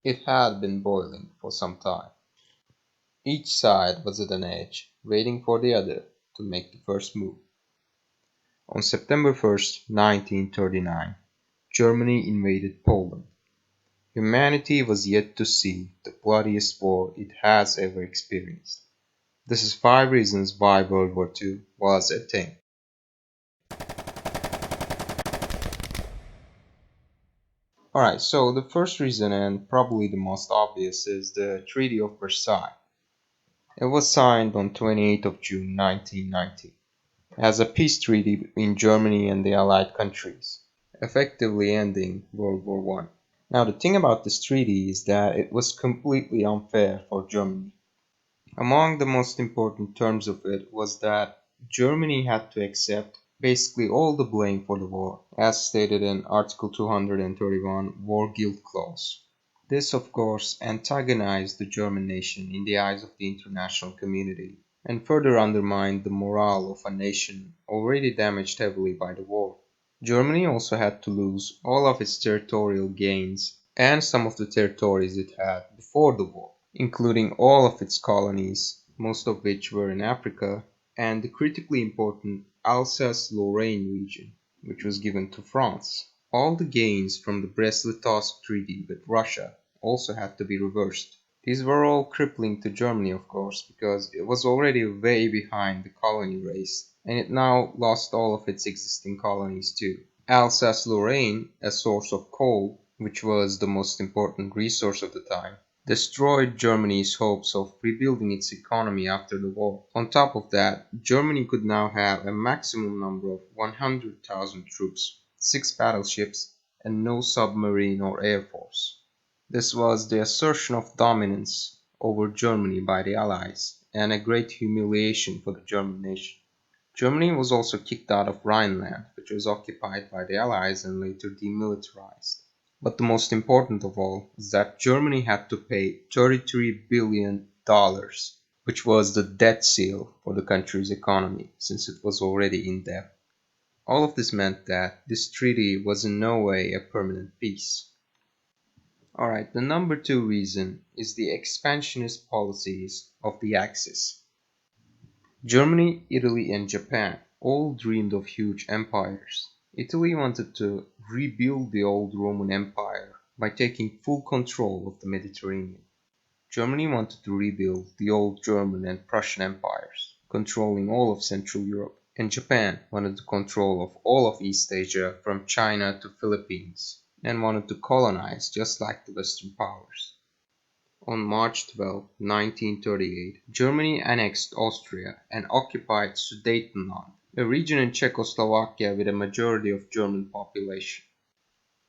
It had been boiling for some time. Each side was at an edge, waiting for the other to make the first move. On September 1st, 1939, Germany invaded Poland. Humanity was yet to see the bloodiest war it has ever experienced. This is 5 reasons why World War II was a thing. Alright, so the first reason, and probably the most obvious, is the Treaty of Versailles. It was signed on 28th of June 1990 as a peace treaty between Germany and the Allied countries, effectively ending World War I. Now, the thing about this treaty is that it was completely unfair for Germany. Among the most important terms of it was that Germany had to accept basically all the blame for the war, as stated in Article 231 War Guilt Clause. This, of course, antagonized the German nation in the eyes of the international community and further undermined the morale of a nation already damaged heavily by the war. Germany also had to lose all of its territorial gains and some of the territories it had before the war, including all of its colonies, most of which were in Africa, and the critically important Alsace-Lorraine region, which was given to France. All the gains from the Brest-Litovsk Treaty with Russia also had to be reversed. These were all crippling to Germany, of course, because it was already way behind the colony race, and it now lost all of its existing colonies too. Alsace-Lorraine, a source of coal, which was the most important resource of the time, destroyed Germany's hopes of rebuilding its economy after the war. On top of that, Germany could now have a maximum number of 100,000 troops, 6 battleships, and no submarine or air force. This was the assertion of dominance over Germany by the Allies, and a great humiliation for the German nation. Germany was also kicked out of Rhineland, which was occupied by the Allies and later demilitarized. But the most important of all is that Germany had to pay $33 billion, which was the debt seal for the country's economy, since it was already in debt. All of this meant that this treaty was in no way a permanent peace. Alright, the number 2 reason is the expansionist policies of the Axis. Germany, Italy, and Japan all dreamed of huge empires. Italy wanted to rebuild the old Roman Empire by taking full control of the Mediterranean. Germany wanted to rebuild the old German and Prussian empires, controlling all of Central Europe. And Japan wanted the control of all of East Asia from China to Philippines, and wanted to colonize just like the Western powers. On March 12, 1938, Germany annexed Austria and occupied Sudetenland, a region in Czechoslovakia with a majority of German population.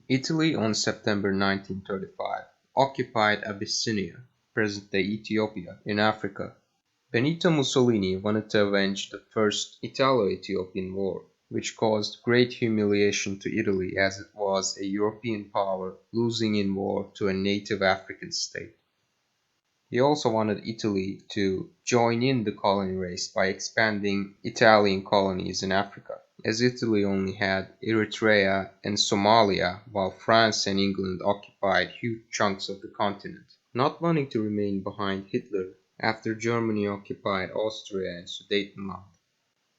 Italy on September 1935 occupied Abyssinia, present-day Ethiopia, in Africa. Benito Mussolini wanted to avenge the First Italo-Ethiopian War, which caused great humiliation to Italy as it was a European power losing in war to a native African state. He also wanted Italy to join in the colony race by expanding Italian colonies in Africa, as Italy only had Eritrea and Somalia, while France and England occupied huge chunks of the continent. Not wanting to remain behind Hitler after Germany occupied Austria and Sudetenland,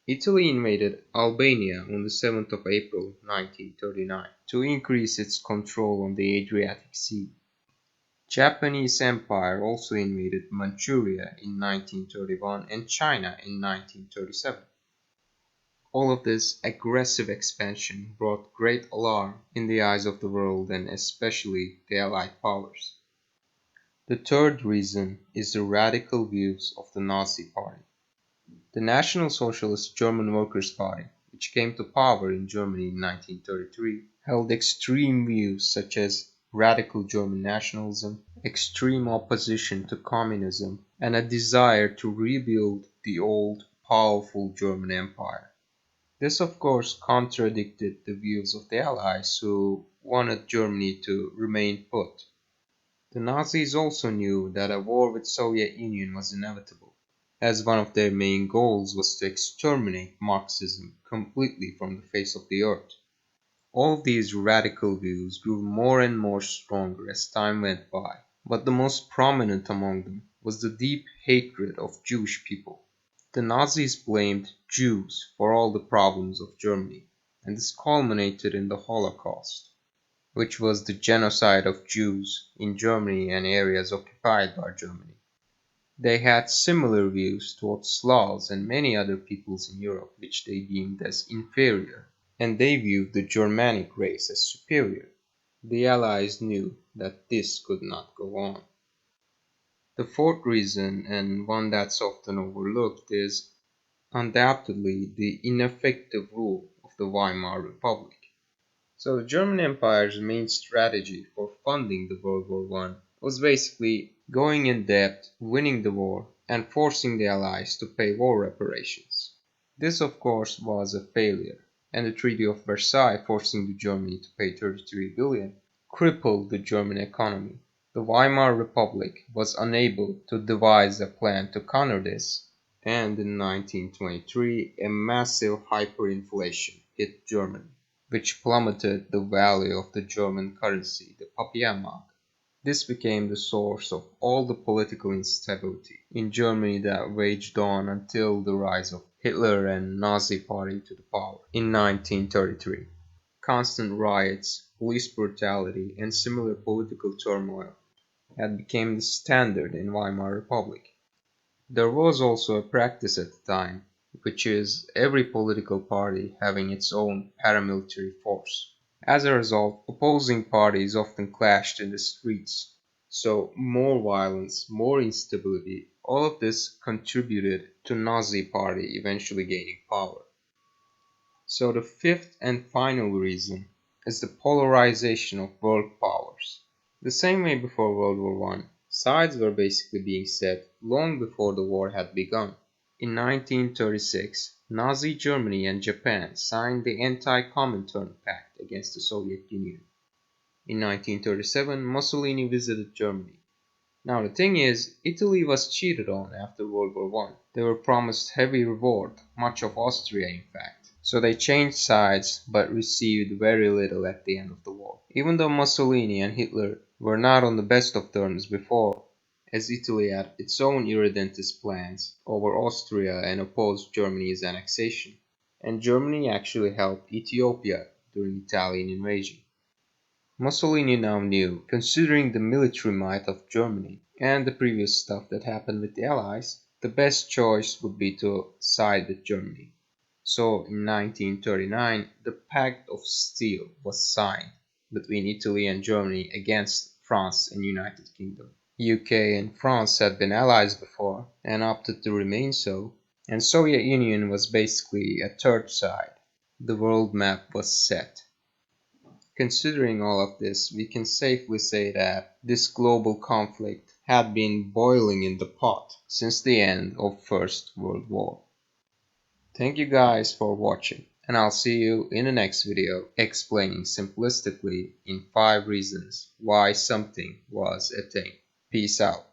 Italy invaded Albania on the 7th of April 1939 to increase its control on the Adriatic Sea. Japanese Empire also invaded Manchuria in 1931 and China in 1937. All of this aggressive expansion brought great alarm in the eyes of the world and especially the Allied powers. The third reason is the radical views of the Nazi Party. The National Socialist German Workers' Party, which came to power in Germany in 1933, held extreme views such as radical German nationalism, extreme opposition to communism, and a desire to rebuild the old, powerful German Empire. This, of course, contradicted the views of the Allies who wanted Germany to remain put. The Nazis also knew that a war with Soviet Union was inevitable, as one of their main goals was to exterminate Marxism completely from the face of the earth. All these radical views grew more and more stronger as time went by, but the most prominent among them was the deep hatred of Jewish people. The Nazis blamed Jews for all the problems of Germany, and this culminated in the Holocaust, which was the genocide of Jews in Germany and areas occupied by Germany. They had similar views towards Slavs and many other peoples in Europe which they deemed as inferior, and they viewed the Germanic race as superior. The Allies knew that this could not go on. The fourth reason, and one that's often overlooked, is undoubtedly the ineffective rule of the Weimar Republic. So the German Empire's main strategy for funding the World War I was basically going in debt, winning the war, and forcing the Allies to pay war reparations. This of course was a failure, and the Treaty of Versailles forcing Germany to pay 33 billion crippled the German economy. The Weimar Republic was unable to devise a plan to counter this, and in 1923 a massive hyperinflation hit Germany, which plummeted the value of the German currency, the Papiermark. This became the source of all the political instability in Germany that waged on until the rise of Hitler and Nazi Party to the power in 1933. Constant riots, police brutality, and similar political turmoil had become the standard in Weimar Republic. There was also a practice at the time, which is every political party having its own paramilitary force. As a result, opposing parties often clashed in the streets, so more violence, more instability, all of this contributed to Nazi Party eventually gaining power. So the fifth and final reason is the polarization of world powers. The same way before World War I, sides were basically being set long before the war had begun. In 1936, Nazi Germany and Japan signed the Anti-Comintern Pact against the Soviet Union. In 1937, Mussolini visited Germany. Now the thing is, Italy was cheated on after World War I. They were promised heavy reward, much of Austria in fact. So they changed sides but received very little at the end of the war. Even though Mussolini and Hitler were not on the best of terms before, as Italy had its own irredentist plans over Austria and opposed Germany's annexation, and Germany actually helped Ethiopia during Italian invasion. Mussolini now knew, considering the military might of Germany and the previous stuff that happened with the Allies, the best choice would be to side with Germany. So in 1939, the Pact of Steel was signed between Italy and Germany against France and United Kingdom. UK and France had been allies before and opted to remain so, and Soviet Union was basically a third side. The world map was set. Considering all of this, we can safely say that this global conflict had been boiling in the pot since the end of First World War. Thank you guys for watching, and I'll see you in the next video explaining simplistically in 5 reasons why something was a thing. Peace out.